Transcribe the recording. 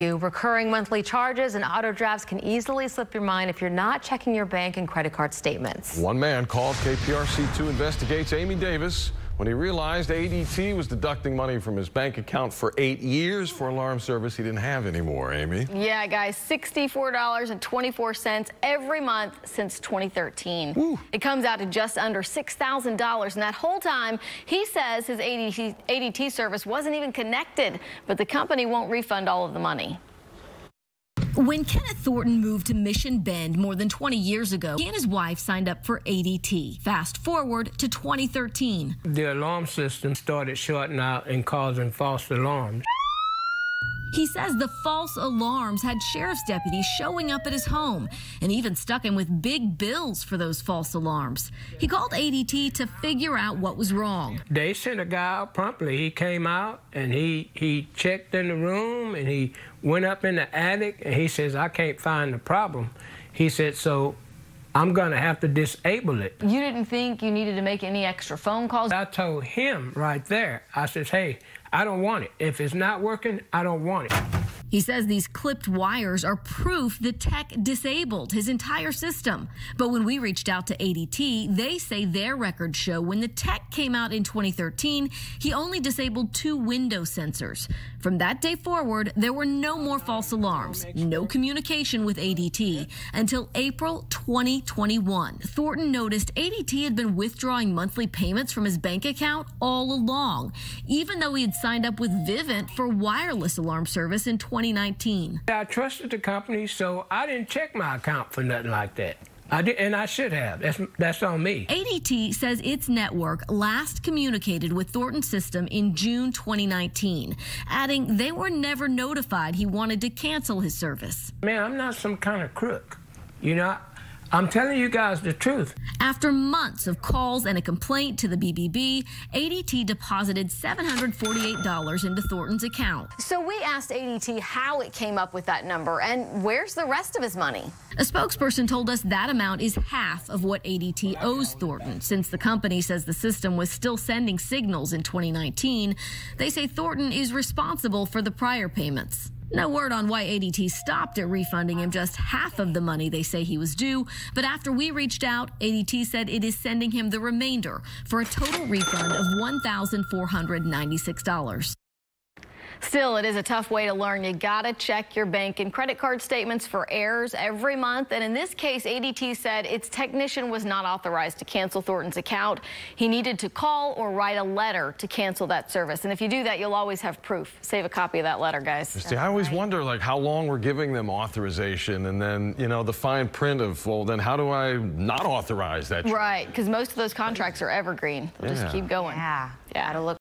Recurring monthly charges and auto drafts can easily slip your mind if you're not checking your bank and credit card statements. One man called KPRC 2 investigates Amy Davis when he realized ADT was deducting money from his bank account for 8 years for alarm service he didn't have anymore. Amy? Yeah, guys, $64.24 every month since 2013. Ooh. It comes out to just under $6,000, and that whole time, he says his ADT service wasn't even connected, but the company won't refund all of the money. When Kenneth Thornton moved to Mission Bend more than 20 years ago, he and his wife signed up for ADT. Fast forward to 2013. The alarm system started shorting out and causing false alarms. He says the false alarms had sheriff's deputies showing up at his home and even stuck him with big bills for those false alarms. He called ADT to figure out what was wrong. They sent a guy out promptly. He came out and he checked in the room and he went up in the attic and he says, I can't find the problem. He said, so I'm going to have to disable it. You didn't think you needed to make any extra phone calls? I told him right there, I said, hey, I don't want it. If it's not working, I don't want it. He says these clipped wires are proof the tech disabled his entire system. But when we reached out to ADT, they say their records show when the tech came out in 2013, he only disabled 2 window sensors. From that day forward, there were no more false alarms, no communication with ADT until April 2021. Thornton noticed ADT had been withdrawing monthly payments from his bank account all along, even though he had signed up with Vivint for wireless alarm service in 2019. I trusted the company, so I didn't check my account for nothing like that. I did, and I should have. That's on me. ADT says its network last communicated with Thornton's system in June 2019, adding they were never notified he wanted to cancel his service. Man, I'm not some kind of crook. You know, I'm telling you guys the truth. After months of calls and a complaint to the BBB, ADT deposited $748 into Thornton's account. So we asked ADT how it came up with that number and where's the rest of his money? A spokesperson told us that amount is half of what ADT owes Thornton. Since the company says the system was still sending signals in 2019, they say Thornton is responsible for the prior payments. No word on why ADT stopped at refunding him just half of the money they say he was due, but after we reached out, ADT said it is sending him the remainder for a total refund of $1,496. Still, it is a tough way to learn. You gotta check your bank and credit card statements for errors every month. And in this case, ADT said its technician was not authorized to cancel Thornton's account. He needed to call or write a letter to cancel that service. And if you do that, you'll always have proof. Save a copy of that letter, guys. See, I always wonder, like, how long we're giving them authorization, and then, you know, the fine print of, well, then how do I not authorize that? Right, because most of those contracts are evergreen. They'll just keep going. Yeah. Gotta look